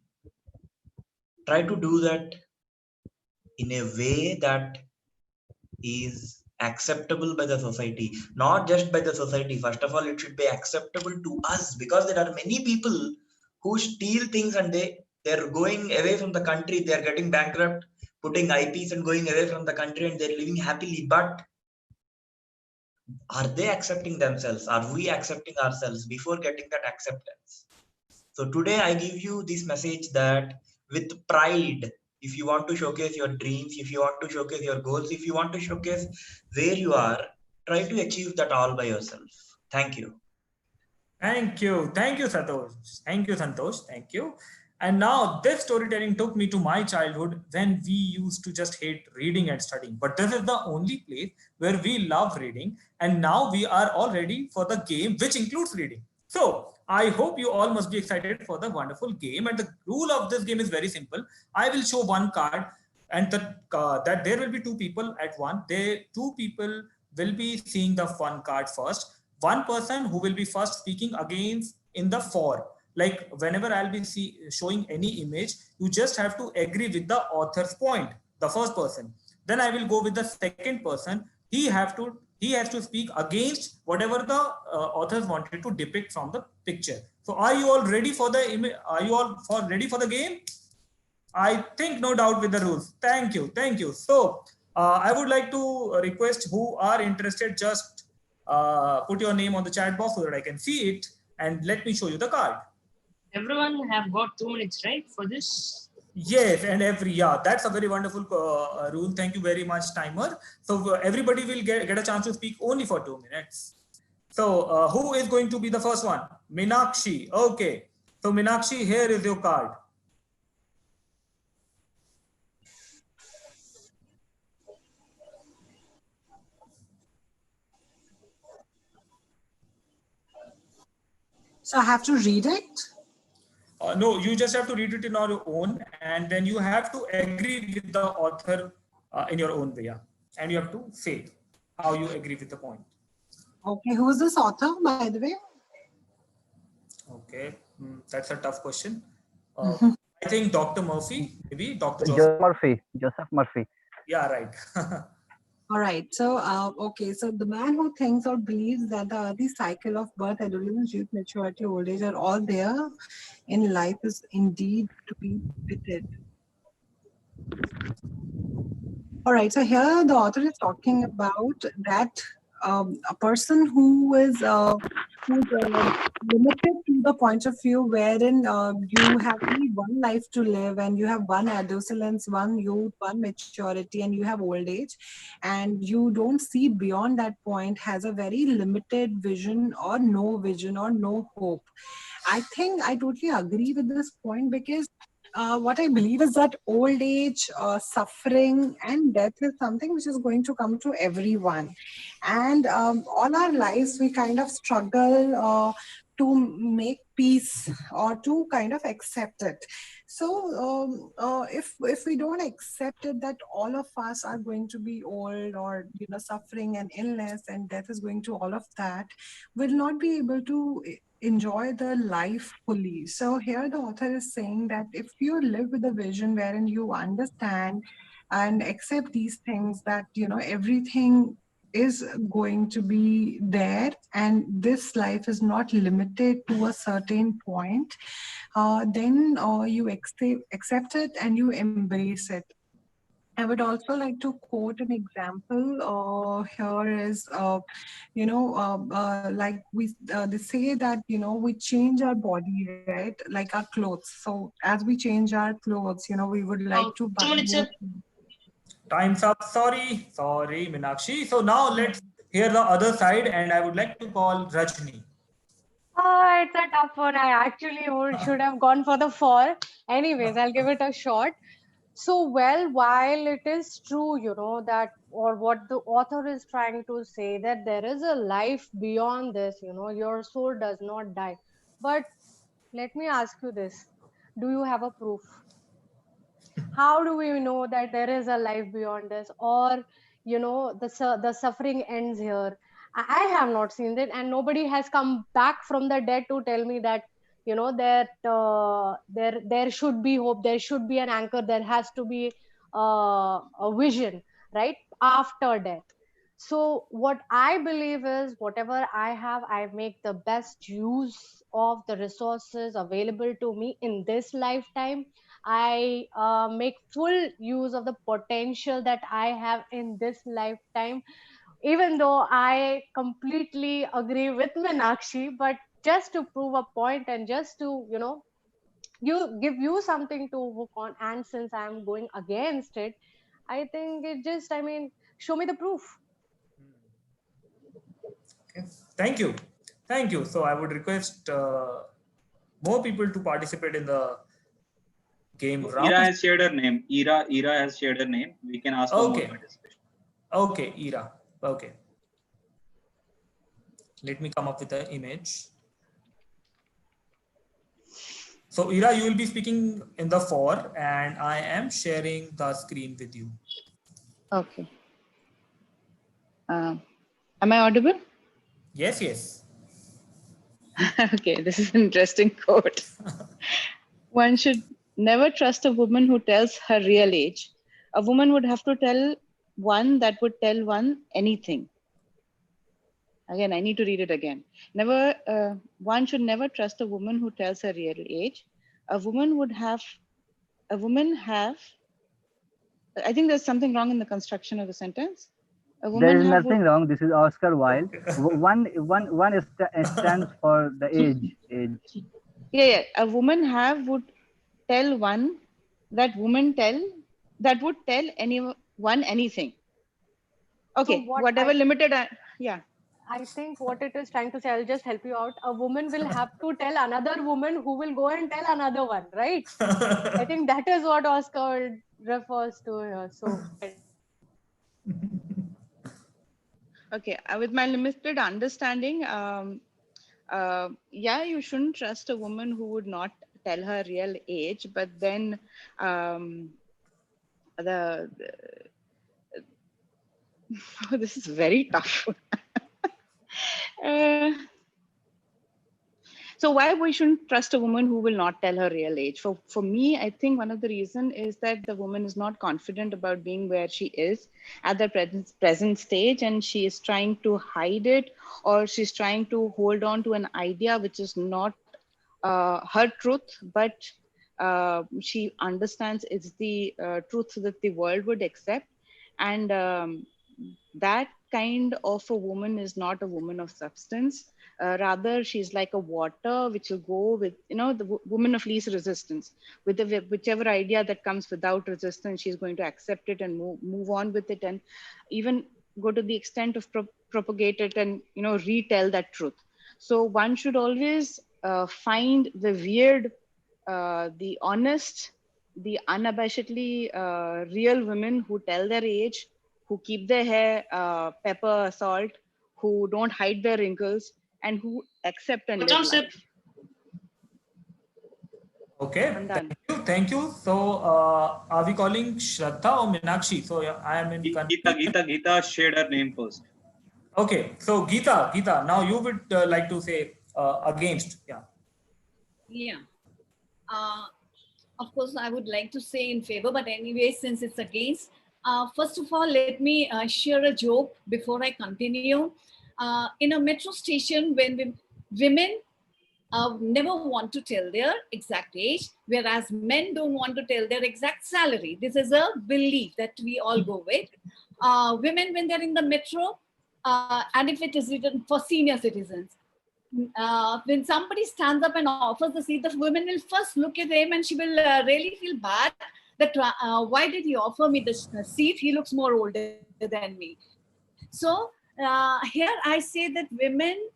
Speaker 12: try to do that in a way that is acceptable by the society, not just by the society. First of all, it should be acceptable to us, because there are many people who steal things and they're going away from the country. They're getting bankrupt, putting IPs and going away from the country, and they're living happily. But are they accepting themselves? Are we accepting ourselves before getting that acceptance? So today I give you this message that with pride, if you want to showcase your dreams, if you want to showcase your goals, if you want to showcase where you are, try to achieve that all by yourself. Thank you.
Speaker 1: Thank you. Thank you, Santosh. Thank you, Santosh. Thank you. And now this storytelling took me to my childhood when we used to just hate reading and studying. But this is the only place where we love reading. And now we are all ready for the game, which includes reading. So I hope you all must be excited for the wonderful game. And the rule of this game is very simple. I will show one card, and that there will be two people at one. Two people will be seeing the one card first. One person who will be first speaking against in the for. Like whenever I'll be showing any image, you just have to agree with the author's point, the first person. Then I will go with the second person. He has to speak against whatever the authors wanted to depict from the picture. So are you all ready for the image? Are you all ready for the game? I think no doubt with the rules. Thank you. Thank you. So I would like to request who are interested, just put your name on the chat box so that I can see it, and let me show you the card.
Speaker 2: Everyone have got 2 minutes, right, for this?
Speaker 1: Yes, and that's a very wonderful rule. Thank you very much, timer. So everybody will get a chance to speak only for 2 minutes. So who is going to be the first one? Meenakshi. Okay. So Meenakshi, here is your card.
Speaker 13: So I have to read it?
Speaker 1: No, you just have to read it in your own, and then you have to agree with the author in your own way. Yeah. And you have to say how you agree with the point.
Speaker 13: Okay, who is this author, by the way?
Speaker 1: Okay, that's a tough question. I think Dr. Murphy, maybe Dr.
Speaker 3: Joseph Murphy. Joseph Murphy.
Speaker 1: Yeah, right.
Speaker 13: All right. So, okay. So the man who thinks or believes that the cycle of birth, adolescence, youth, maturity, old age are all there in life is indeed to be pitied. All right. So here the author is talking about that a person who is limited to the point of view wherein you have only one life to live and you have one adolescence, one youth, one maturity, and you have old age, and you don't see beyond that point, has a very limited vision or no vision or no hope. I think I totally agree with this point because what I believe is that old age, suffering, and death is something which is going to come to everyone. And all our lives, we kind of struggle to make peace or to kind of accept it. So if we don't accept it that all of us are going to be old, or suffering and illness and death is going to all of that, we'll not be able to enjoy the life fully. So here the author is saying that if you live with a vision wherein you understand and accept these things, that everything is going to be there and this life is not limited to a certain point, then you accept it and you embrace it. I would also like to quote an example. Here is, like they say that, we change our body, right? Like our clothes. So as we change our clothes, we would like to buy
Speaker 2: 2 minutes,
Speaker 13: more.
Speaker 2: sir.
Speaker 1: Time's up. Sorry, Meenakshi. So now let's hear the other side, and I would like to call Rajni.
Speaker 8: Oh, it's a tough one. I actually should have gone for the fall. Anyways, I'll give it a shot. So, well, while it is true, that, or what the author is trying to say, that there is a life beyond this, your soul does not die. But let me ask you this. Do you have a proof? How do we know that there is a life beyond this, or the suffering ends here? I have not seen it, and nobody has come back from the dead to tell me that that there should be hope, there should be an anchor, there has to be a vision, right, after death. So what I believe is, whatever I have, I make the best use of the resources available to me in this lifetime. I make full use of the potential that I have in this lifetime, even though I completely agree with Meenakshi. But just to prove a point, and just to, you give you something to work on, and since I'm going against it, I think it just, show me the proof.
Speaker 1: Okay. Thank you. Thank you. So I would request more people to participate in the game round.
Speaker 5: Ira has shared her name. Ira has shared her name. We can ask for more participation.
Speaker 1: Okay, Ira. Okay. Let me come up with the image. So Ira, you will be speaking in the for, and I am sharing the screen with you.
Speaker 4: Okay. Am I audible?
Speaker 1: Yes, yes.
Speaker 4: Okay, this is an interesting quote. One should never trust a woman who tells her real age. A woman would have to tell one that would tell one anything. Again, I need to read it again. One should never trust a woman who tells her real age. A woman have, I think there's something wrong in the construction of the sentence. A woman
Speaker 3: there is nothing wrong. This is Oscar Wilde. One stands for the age.
Speaker 4: Yeah. A woman would tell one that would tell anyone anything. Okay,
Speaker 8: So
Speaker 4: whatever limited. Yeah.
Speaker 8: I think what it is trying to say, I'll just help you out. A woman will have to tell another woman who will go and tell another one, right? I think that is what Oscar refers to here. So,
Speaker 4: okay, with my limited understanding, yeah, you shouldn't trust a woman who would not tell her real age, but then this is very tough. So why we shouldn't trust a woman who will not tell her real age? For me, I think one of the reason is that the woman is not confident about being where she is at the present stage, and she is trying to hide it, or she's trying to hold on to an idea which is not her truth, but she understands it's the truth that the world would accept. And that kind of a woman is not a woman of substance. Rather, she's like a water which will go with, the woman of least resistance. With whichever idea that comes without resistance, she's going to accept it and move on with it, and even go to the extent of propagate it and retell that truth. So one should always find the weird, the honest, the unabashedly real women who tell their age, who keep their hair pepper salt, who don't hide their wrinkles, and who accept and live life.
Speaker 1: Okay, thank you. So, are we calling Shraddha or Meenakshi? So, I am in
Speaker 5: Geeta shared her name first.
Speaker 1: Okay, so Geeta, now you would like to say against, yeah.
Speaker 7: Yeah. Of course, I would like to say in favor, but anyway, since it's against, first of all, let me share a joke before I continue. In a metro station, when women never want to tell their exact age, whereas men don't want to tell their exact salary. This is a belief that we all go with. Women, when they're in the metro, and if it is written for senior citizens, when somebody stands up and offers the seat, the woman will first look at him and she will really feel bad that why did he offer me this seat? He looks more older than me. So here I say that women,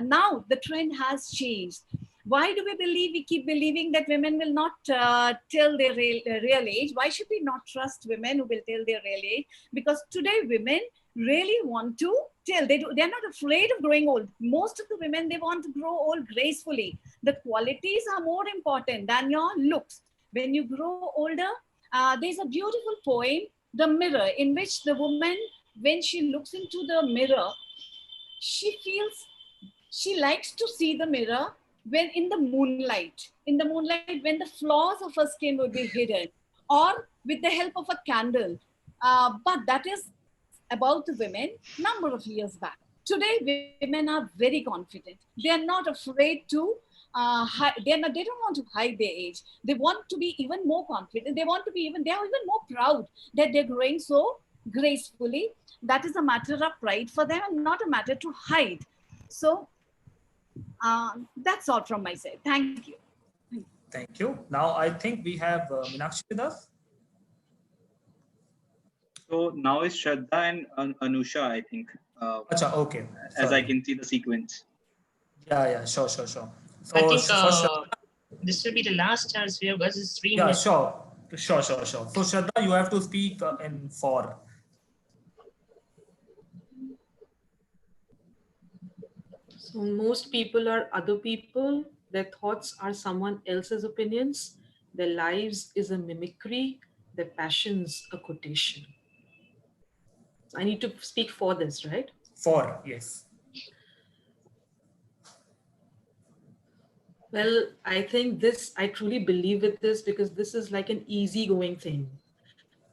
Speaker 7: now the trend has changed. Why do we keep believing that women will not tell their real age? Why should we not trust women who will tell their real age? Because today women really want to tell. They're not afraid of growing old. Most of the women, they want to grow old gracefully. The qualities are more important than your looks. When you grow older, there's a beautiful poem, The Mirror, in which the woman, when she looks into the mirror, she likes to see the mirror when in the moonlight, when the flaws of her skin would be hidden, or with the help of a candle. But that is about the women number of years back. Today, women are very confident. They are not afraid to they don't want to hide their age. They want to be even more confident. They are even more proud that they're growing so gracefully. That is a matter of pride for them and not a matter to hide. So that's all from my side. Thank you.
Speaker 1: Thank you. Now I think we have Meenakshi with us.
Speaker 5: So now it's Shraddha and Anusha, I think.
Speaker 1: Acha, okay.
Speaker 5: As I can see the sequence.
Speaker 1: Yeah, sure. So
Speaker 2: I think this will be the last chance we have, guys. It's 3 minutes.
Speaker 1: Sure. So Shraddha, you have to speak in 4.
Speaker 10: So most people are other people. Their thoughts are someone else's opinions. Their lives is a mimicry. Their passions a quotation. So I need to speak for this, right?
Speaker 1: 4, yes.
Speaker 10: Well, I think I truly believe with this because this is like an easygoing thing.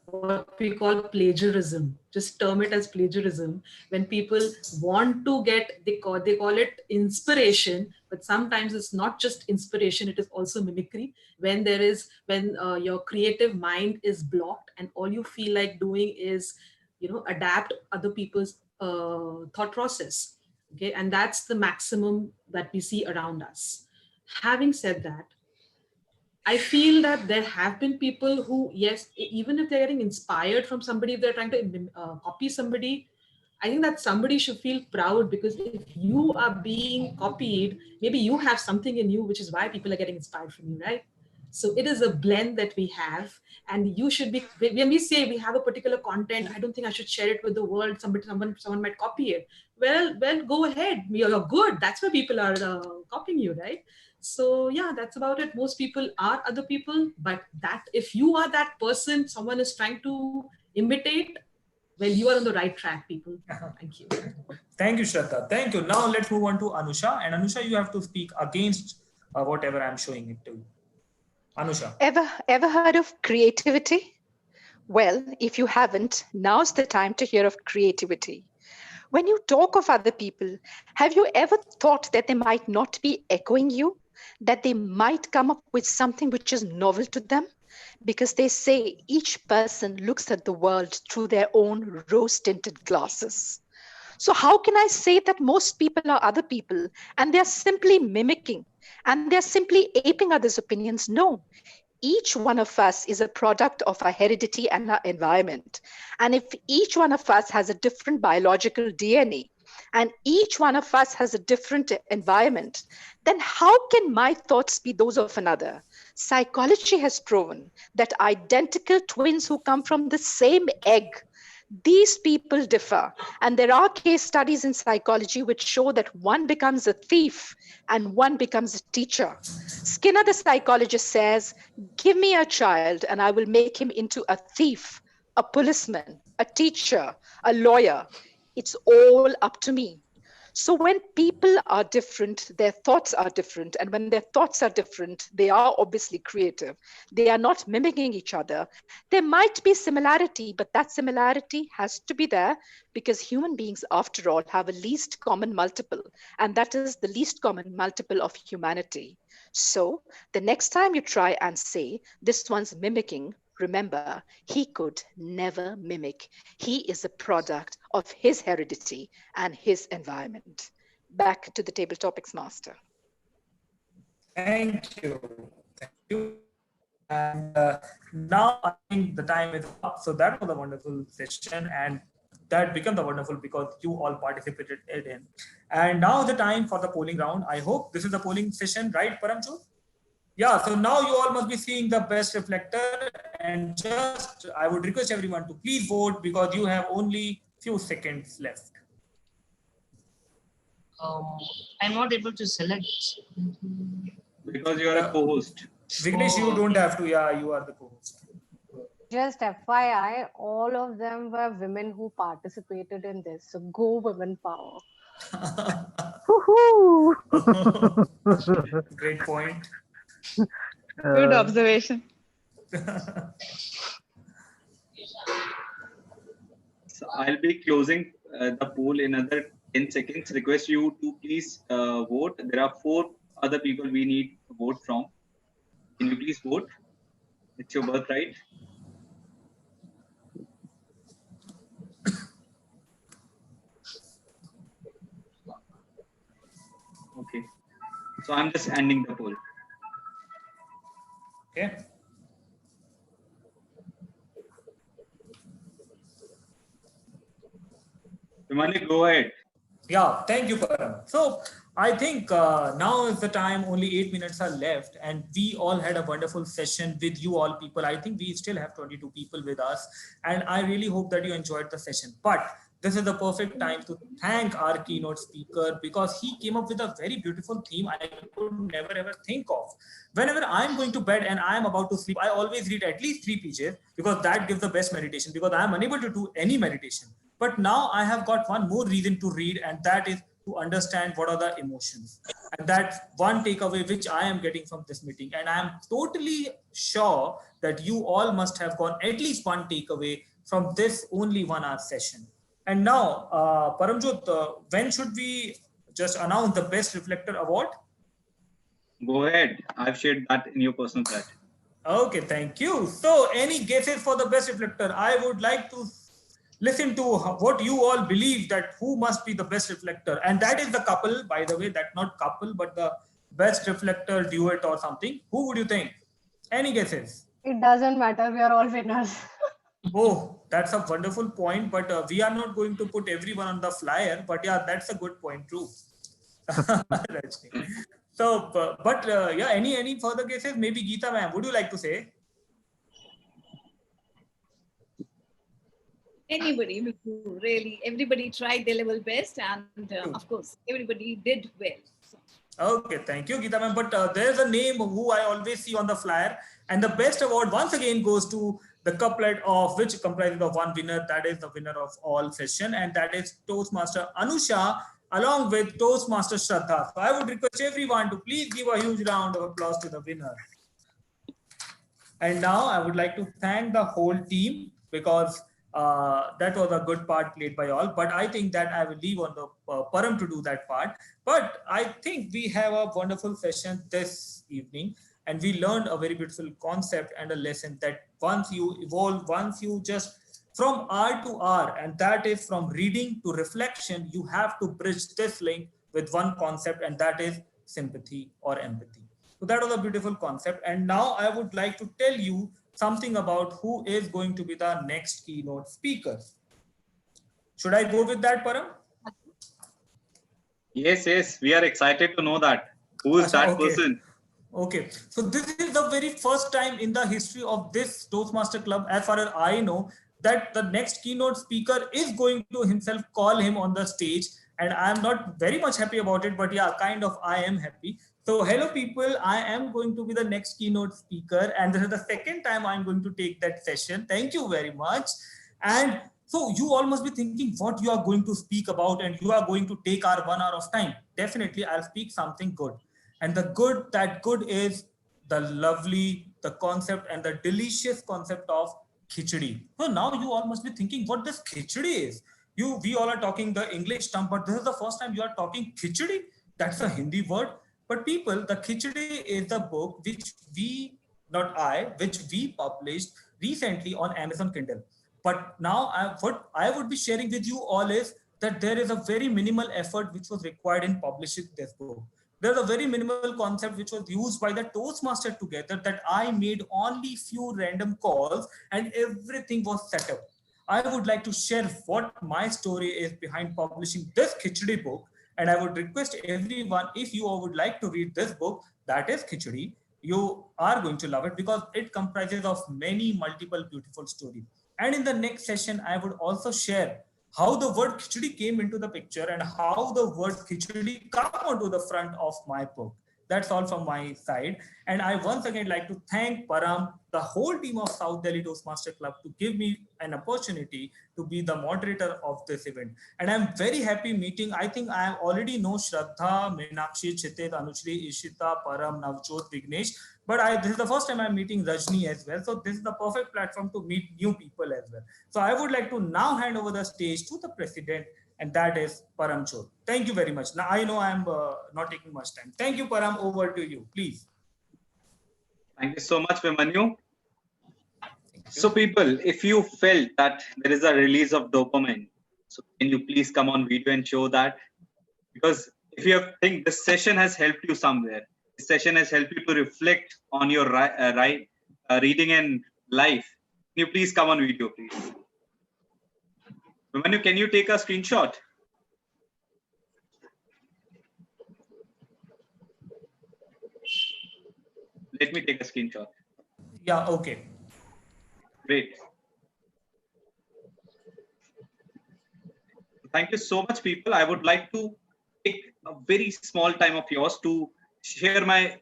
Speaker 10: What we call plagiarism, just term it as plagiarism. When people want to they call it inspiration, but sometimes it's not just inspiration, it is also mimicry. When your creative mind is blocked and all you feel like doing is, adapt other people's thought process. Okay, and that's the maximum that we see around us. Having said that, I feel that there have been people who, yes, even if they're getting inspired from somebody, if they're trying to copy somebody, I think that somebody should feel proud, because if you are being copied, maybe you have something in you, which is why people are getting inspired from you, right? So it is a blend that we have, and you should be, when we say we have a particular content, I don't think I should share it with the world. Someone might copy it. Well, go ahead. You're good. That's why people are copying you, right? So yeah, that's about it. Most people are other people, but that if you are that person someone is trying to imitate, Well, you are on the right track, people. Thank you.
Speaker 1: Thank you, Shraddha. Thank you. Now let's move on to Anusha. And Anusha, you have to speak against whatever I'm showing it to you. Anusha.
Speaker 14: Ever heard of creativity? Well, if you haven't, now's the time to hear of creativity. When you talk of other people, have you ever thought that they might not be echoing you? That they might come up with something which is novel to them? Because they say each person looks at the world through their own rose-tinted glasses. So how can I say that most people are other people and they're simply mimicking and they're simply aping others' opinions? No. Each one of us is a product of our heredity and our environment. And if each one of us has a different biological DNA, and each one of us has a different environment, then how can my thoughts be those of another? Psychology has proven that identical twins who come from the same egg, these people differ. And there are case studies in psychology which show that one becomes a thief and one becomes a teacher. Skinner, the psychologist, says, give me a child and I will make him into a thief, a policeman, a teacher, a lawyer. It's all up to me. So when people are different, their thoughts are different. And when their thoughts are different, they are obviously creative. They are not mimicking each other. There might be similarity, but that similarity has to be there because human beings, after all, have a least common multiple. And that is the least common multiple of humanity. So the next time you try and say, this one's mimicking, remember, he could never mimic. He is a product of his heredity and his environment. Back to the table topics, master.
Speaker 1: Thank you. Thank you. And now I think the time is up. So that was a wonderful session, and that became the wonderful because you all participated in. And now the time for the polling round. I hope this is the polling session, right, Paramjot? Yeah, so now you all must be seeing the best reflector, and just I would request everyone to please vote because you have only few seconds left.
Speaker 2: I'm not able to select.
Speaker 5: Because you are a co-host.
Speaker 1: Vignesh, you don't have to. Yeah, you are the co-host.
Speaker 8: Just FYI, all of them were women who participated in this. So go women power.
Speaker 1: Great point.
Speaker 4: Good observation.
Speaker 5: So I'll be closing the poll in another 10 seconds. Request you to please vote. There are 4 other people we need to vote from. Can you please vote? It's your birthright. Okay. So I'm just ending the poll.
Speaker 1: Okay.
Speaker 5: Vimani, go ahead.
Speaker 1: Yeah, thank you, Param. So I think now is the time, only 8 minutes are left, and we all had a wonderful session with you all people. I think we still have 22 people with us, and I really hope that you enjoyed the session. But this is the perfect time to thank our keynote speaker because he came up with a very beautiful theme I could never ever think of. Whenever I'm going to bed and I'm about to sleep, I always read at least 3 pages because that gives the best meditation because I'm unable to do any meditation. But now I have got one more reason to read, and that is to understand what are the emotions. And that's one takeaway which I am getting from this meeting. And I'm totally sure that you all must have got at least one takeaway from this only 1 hour session. And now, Paramjot, when should we just announce the Best Reflector Award?
Speaker 5: Go ahead. I've shared that in your personal chat.
Speaker 1: Okay, thank you. So any guesses for the Best Reflector? I would like to listen to what you all believe that who must be the best reflector. And that is the couple, by the way, that not couple, but the best reflector duet or something. Who would you think? Any guesses?
Speaker 8: It doesn't matter. We are all winners.
Speaker 1: Oh, that's a wonderful point, but we are not going to put everyone on the flyer, but yeah, that's a good point too. So, yeah, any further guesses? Maybe Geeta ma'am, would you like to say?
Speaker 7: Anybody will do, really. Everybody tried their level best, and of course, everybody did well. So.
Speaker 1: Okay, thank you, Geeta ma'am. But there's a name who I always see on the flyer, and the best award once again goes to the couplet of which comprises of one winner, that is the winner of all session, and that is Toastmaster Anusha along with Toastmaster Shraddha. So I would request everyone to please give a huge round of applause to the winner. And now I would like to thank the whole team because that was a good part played by all. But I think that I will leave on the Param to do that part. But I think we have a wonderful session this evening, and we learned a very beautiful concept and a lesson that once you evolve, once you just from R to R, and that is from reading to reflection, you have to bridge this link with one concept, and that is sympathy or empathy. So that was a beautiful concept. And now I would like to tell you something about who is going to be the next keynote speaker. Should I go with that, Param?
Speaker 5: Yes, we are excited to know that. Who is that person?
Speaker 1: Okay, so this is the very first time in the history of this Toastmaster Club, as far as I know, that the next keynote speaker is going to himself call him on the stage. And I'm not very much happy about it, but yeah, kind of I am happy. So hello people, I am going to be the next keynote speaker, and this is the second time I'm going to take that session. Thank you very much. And so you all must be thinking what you are going to speak about, and you are going to take our 1 hour of time. Definitely I'll speak something good. And the good, that good is the lovely, the concept and the delicious concept of khichdi. So now you all must be thinking what this khichdi is. We all are talking the English term, but this is the first time you are talking khichdi. That's a Hindi word. But people, the khichdi is the book which which we published recently on Amazon Kindle. But now what I would be sharing with you all is that there is a very minimal effort which was required in publishing this book. There's a very minimal concept which was used by the Toastmaster together, that I made only few random calls and everything was set up. I would like to share what my story is behind publishing this khichdi book. And I would request everyone, if you would like to read this book, that is khichdi, you are going to love it because it comprises of many multiple beautiful stories. And in the next session, I would also share how the word khichdi came into the picture and how the word khichdi come onto the front of my book. That's all from my side. And I once again like to thank Param, the whole team of South Delhi Toastmaster Club, to give me an opportunity to be the moderator of this event. And I'm very happy meeting. I think I already know Shraddha, Meenakshi, Chitit, Anushri, Ishita, Param, Navjot, Vignesh. But this is the first time I'm meeting Rajni as well. So this is the perfect platform to meet new people as well. So I would like to now hand over the stage to the president, and that is Param Chod. Thank you very much. Now I know I'm not taking much time. Thank you, Param. Over to you, please.
Speaker 5: Thank you so much, Vimanyu. So people, if you felt that there is a release of dopamine, so can you please come on video and show that? Because if you think this session has helped you somewhere, this session has helped you to reflect on your reading and life, can you please come on video, please? Vimanyu, can you take a screenshot? Let me take a screenshot.
Speaker 1: Yeah, okay.
Speaker 5: Great. Thank you so much, people. I would like to take a very small time of yours to share my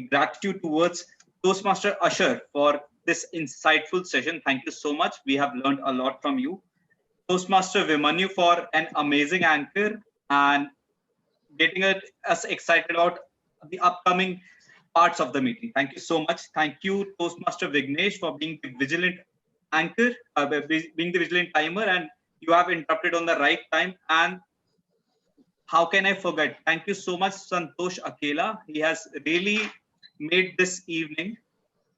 Speaker 5: gratitude towards Toastmaster Ashahar for this insightful session. Thank you so much. We have learned a lot from you. Toastmaster Vimanyu for an amazing anchor and getting us excited about the upcoming parts of the meeting. Thank you so much. Thank you, Toastmaster Vignesh, for being the vigilant anchor, being the vigilant timer, and you have interrupted on the right time. And how can I forget? Thank you so much, Santosh Akela. He has really made this evening,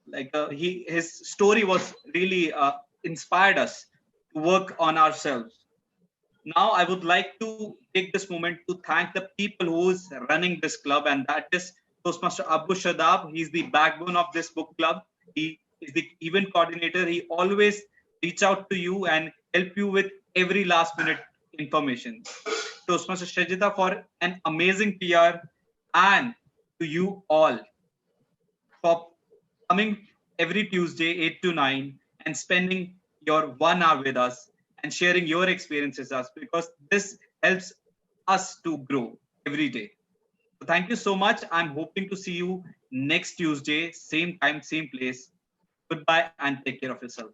Speaker 5: like his story was really inspired us to work on ourselves. Now I would like to take this moment to thank the people who is running this club, and that is Toastmaster Abu Shadab. He's the backbone of this book club. He is the event coordinator. He always reach out to you and help you with every last minute information. Toastmaster Shajita for an amazing PR, and to you all for coming every Tuesday 8 to 9 and spending your 1 hour with us and sharing your experiences with us, because this helps us to grow every day. So thank you so much. I'm hoping to see you next Tuesday, same time, same place. Goodbye and take care of yourself.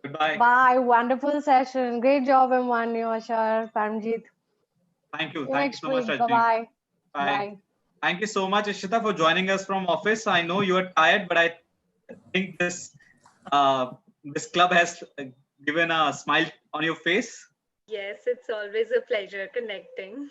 Speaker 5: Goodbye.
Speaker 8: Bye. Wonderful session. Great job, Emanu, Ashahar, Paramjit.
Speaker 5: Thank you.
Speaker 8: See you
Speaker 5: Thank you
Speaker 8: next
Speaker 5: so much,
Speaker 8: week.
Speaker 5: Rajni.
Speaker 8: Bye-bye.
Speaker 5: Bye.
Speaker 8: Bye.
Speaker 5: Thank you so much, Ishita, for joining us from office. I know you are tired, but I think this club has given a smile on your face.
Speaker 15: Yes, it's always a pleasure connecting.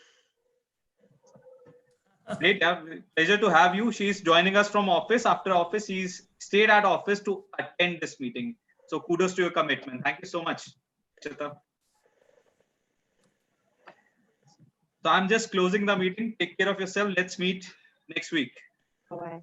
Speaker 5: Great, yeah. Pleasure to have you. She's joining us from office. After office, she's stayed at office to attend this meeting. So kudos to your commitment. Thank you so much, Ishita. So I'm just closing the meeting. Take care of yourself. Let's meet next week.
Speaker 8: Bye.